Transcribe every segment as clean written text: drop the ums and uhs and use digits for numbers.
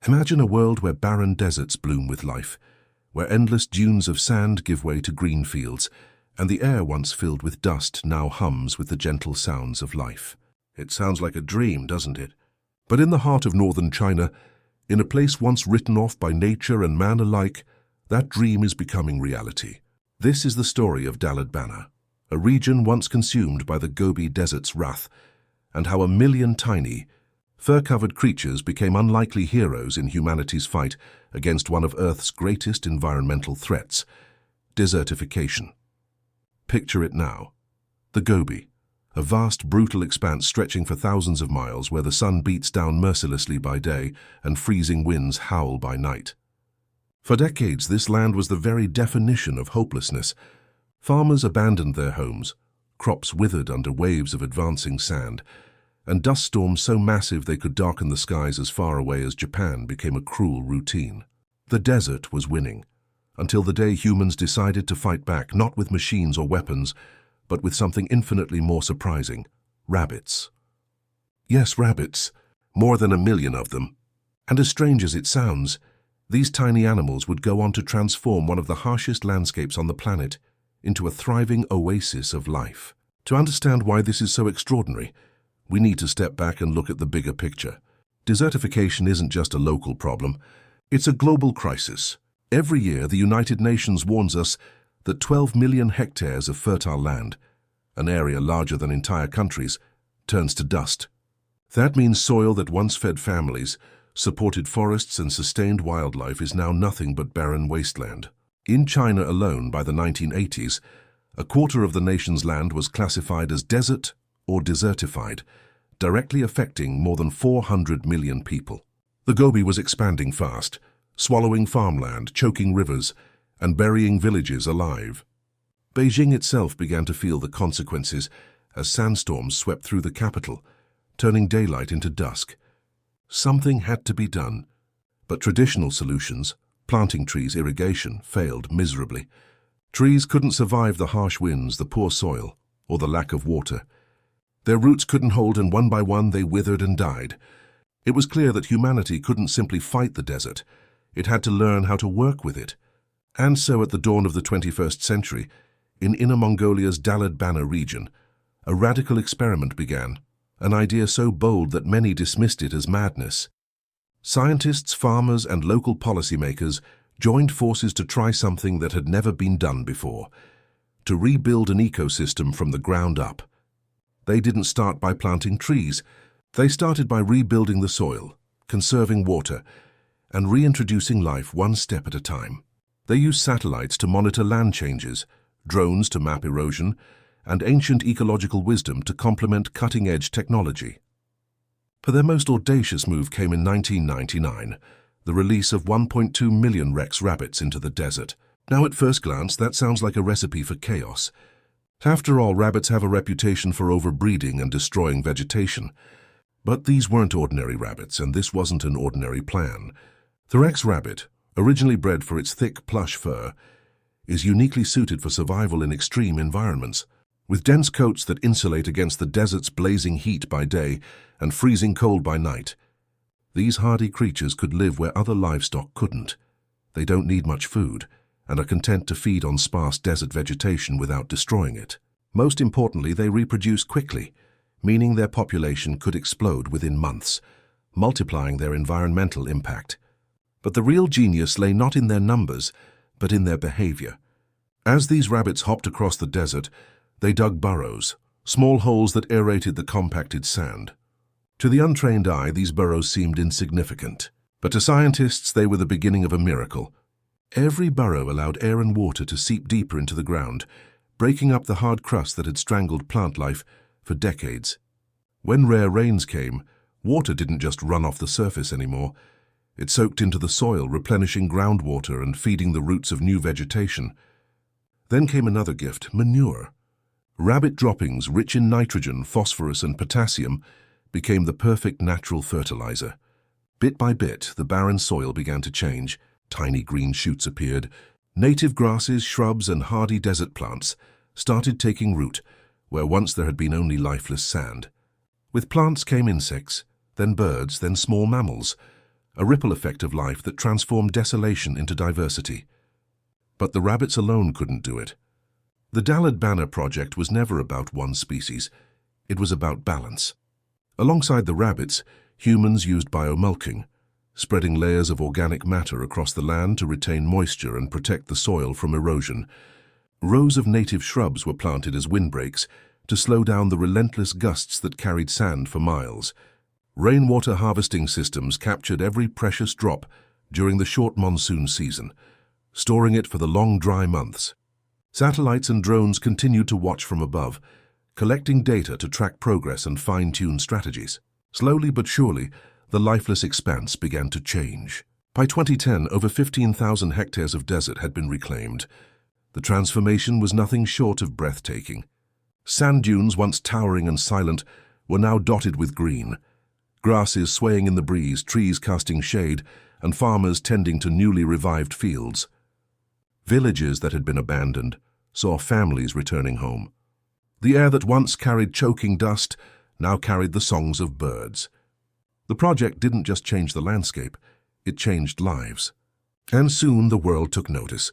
Imagine a world where barren deserts bloom with life, where endless dunes of sand give way to green fields, and the air once filled with dust now hums with the gentle sounds of life. It sounds like a dream, doesn't it? But in the heart of northern China, in a place once written off by nature and man alike, that dream is becoming reality. This is the story of Dalad Bana, a region once consumed by the Gobi Desert's wrath, and how a million tiny, fur-covered creatures became unlikely heroes in humanity's fight against one of Earth's greatest environmental threats, desertification. Picture it now. The Gobi, a vast, brutal expanse stretching for thousands of miles where the sun beats down mercilessly by day and freezing winds howl by night. For decades, this land was the very definition of hopelessness. Farmers abandoned their homes, crops withered under waves of advancing sand, and dust storms so massive they could darken the skies as far away as Japan became a cruel routine. The desert was winning, until the day humans decided to fight back, not with machines or weapons, but with something infinitely more surprising: rabbits. Yes, rabbits, more than 1 million of them. And as strange as it sounds, these tiny animals would go on to transform one of the harshest landscapes on the planet into a thriving oasis of life. To understand why this is so extraordinary, we need to step back and look at the bigger picture. Desertification isn't just a local problem, it's a global crisis. Every year, the United Nations warns us that 12 million hectares of fertile land, an area larger than entire countries, turns to dust. That means soil that once fed families, supported forests and sustained wildlife is now nothing but barren wasteland. In China alone, by the 1980s, a quarter of the nation's land was classified as desert or desertified, directly affecting more than 400 million people. The Gobi was expanding fast, swallowing farmland, choking rivers, and burying villages alive. Beijing itself began to feel the consequences as sandstorms swept through the capital, turning daylight into dusk. Something had to be done, but traditional solutions, planting trees, irrigation, failed miserably. Trees couldn't survive the harsh winds, the poor soil, or the lack of water. Their roots couldn't hold, and one by one they withered and died. It was clear that humanity couldn't simply fight the desert. It had to learn how to work with it. And so at the dawn of the 21st century, in Inner Mongolia's Dalad Bana region, a radical experiment began, an idea so bold that many dismissed it as madness. Scientists, farmers, and local policymakers joined forces to try something that had never been done before: to rebuild an ecosystem from the ground up. They didn't start by planting trees. They started by rebuilding the soil, conserving water, and reintroducing life one step at a time. They used satellites to monitor land changes, drones to map erosion, and ancient ecological wisdom to complement cutting-edge technology. But their most audacious move came in 1999, the release of 1.2 million Rex rabbits into the desert. Now, at first glance, that sounds like a recipe for chaos. After all, rabbits have a reputation for overbreeding and destroying vegetation. But these weren't ordinary rabbits, and this wasn't an ordinary plan. The Rex rabbit, originally bred for its thick, plush fur, is uniquely suited for survival in extreme environments. With dense coats that insulate against the desert's blazing heat by day and freezing cold by night, these hardy creatures could live where other livestock couldn't. They don't need much food, and are content to feed on sparse desert vegetation without destroying it. Most importantly, they reproduce quickly, meaning their population could explode within months, multiplying their environmental impact. But the real genius lay not in their numbers, but in their behavior. As these rabbits hopped across the desert, they dug burrows, small holes that aerated the compacted sand. To the untrained eye, these burrows seemed insignificant, but to scientists they were the beginning of a miracle. Every burrow allowed air and water to seep deeper into the ground, breaking up the hard crust that had strangled plant life for decades. When rare rains came, water didn't just run off the surface anymore. It soaked into the soil, replenishing groundwater and feeding the roots of new vegetation. Then came another gift: manure. Rabbit droppings, rich in nitrogen, phosphorus, and potassium, became the perfect natural fertilizer. Bit by bit, the barren soil began to change. Tiny green shoots appeared. Native grasses, shrubs, and hardy desert plants started taking root where once there had been only lifeless sand. With plants came insects, then birds, then small mammals. a ripple effect of life that transformed desolation into diversity. But the rabbits alone couldn't do it. The Dalad Bana project was never about one species. It was about balance. Alongside the rabbits, humans used biomulching, spreading layers of organic matter across the land to retain moisture and protect the soil from erosion. Rows of native shrubs were planted as windbreaks to slow down the relentless gusts that carried sand for miles. Rainwater harvesting systems captured every precious drop during the short monsoon season, storing it for the long dry months. Satellites and drones continued to watch from above, collecting data to track progress and fine-tune strategies. Slowly but surely, the lifeless expanse began to change. By 2010, over 15,000 hectares of desert had been reclaimed. The transformation was nothing short of breathtaking. Sand dunes, once towering and silent, were now dotted with green. Grasses swaying in the breeze, trees casting shade, and farmers tending to newly revived fields. Villages that had been abandoned saw families returning home. The air that once carried choking dust now carried the songs of birds. The project didn't just change the landscape, it changed lives. And soon the world took notice.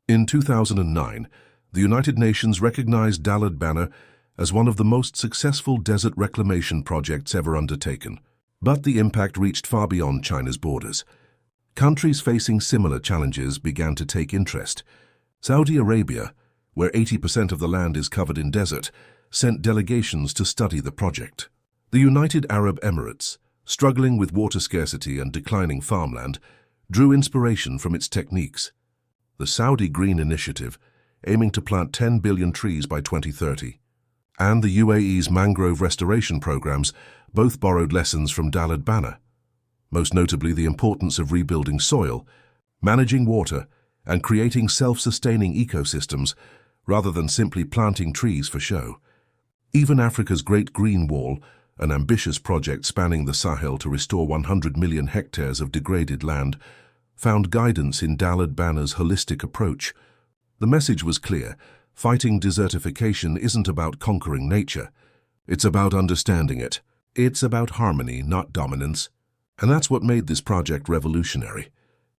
In 2009, the United Nations recognized Dalad Bana as one of the most successful desert reclamation projects ever undertaken. But the impact reached far beyond China's borders. Countries facing similar challenges began to take interest. Saudi Arabia, where 80% of the land is covered in desert, sent delegations to study the project. The United Arab Emirates, struggling with water scarcity and declining farmland, drew inspiration from its techniques. The Saudi Green Initiative, aiming to plant 10 billion trees by 2030, and the UAE's mangrove restoration programs both borrowed lessons from Dalad Bana, most notably the importance of rebuilding soil, managing water, and creating self-sustaining ecosystems rather than simply planting trees for show. Even Africa's Great Green Wall, an ambitious project spanning the Sahel to restore 100 million hectares of degraded land, found guidance in Dalad Bana's holistic approach. The message was clear: fighting desertification isn't about conquering nature. It's about understanding it. It's about harmony, not dominance. And that's what made this project revolutionary.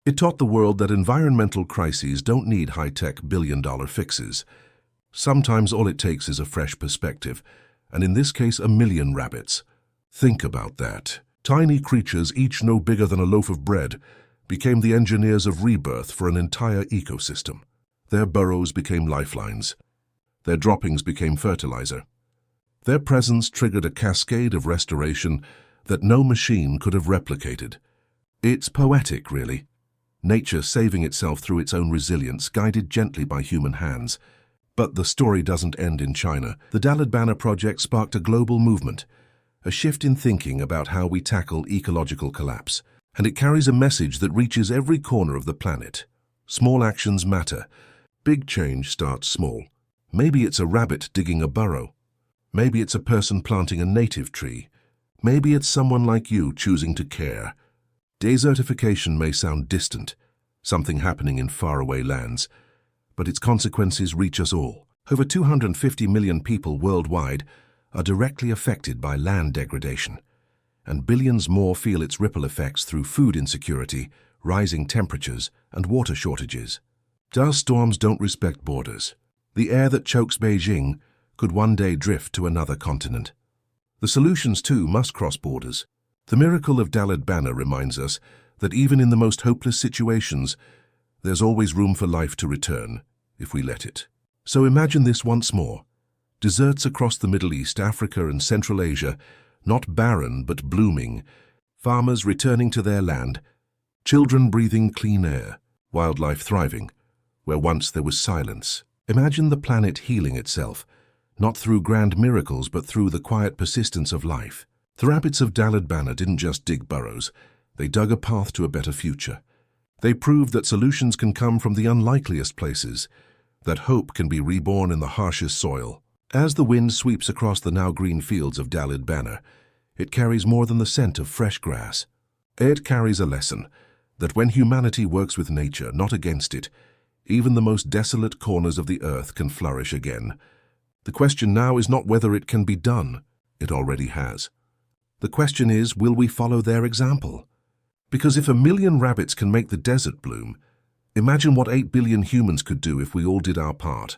It taught the world that environmental crises don't need high-tech billion-dollar fixes. Sometimes all it takes is a fresh perspective, and in this case, a million rabbits. Think about that. Tiny creatures, each no bigger than a loaf of bread, became the engineers of rebirth for an entire ecosystem. Their burrows became lifelines. Their droppings became fertilizer. Their presence triggered a cascade of restoration that no machine could have replicated. It's poetic, really. Nature saving itself through its own resilience, guided gently by human hands. But the story doesn't end in China. The Dalad Bana project sparked a global movement, a shift in thinking about how we tackle ecological collapse. And it carries a message that reaches every corner of the planet. Small actions matter. Big change starts small. Maybe it's a rabbit digging a burrow. Maybe it's a person planting a native tree. Maybe it's someone like you choosing to care. Desertification may sound distant, something happening in faraway lands, but its consequences reach us all. Over 250 million people worldwide are directly affected by land degradation, and billions more feel its ripple effects through food insecurity, rising temperatures, and water shortages. Dust storms don't respect borders. The air that chokes Beijing could one day drift to another continent. The solutions, too, must cross borders. The miracle of Dalad Bana reminds us that even in the most hopeless situations, there's always room for life to return, if we let it. So imagine this once more. Deserts across the Middle East, Africa, and Central Asia, not barren but blooming. Farmers returning to their land, children breathing clean air, wildlife thriving, where once there was silence. Imagine the planet healing itself, not through grand miracles but through the quiet persistence of life. The rabbits of Dalad Bana didn't just dig burrows, they dug a path to a better future. They proved that solutions can come from the unlikeliest places, that hope can be reborn in the harshest soil. As the wind sweeps across the now green fields of Dalad Bana, it carries more than the scent of fresh grass. It carries a lesson that when humanity works with nature, not against it, even the most desolate corners of the earth can flourish again. The question now is not whether it can be done. It already has. The question is, will we follow their example? Because if 1 million rabbits can make the desert bloom, imagine what 8 billion humans could do if we all did our part.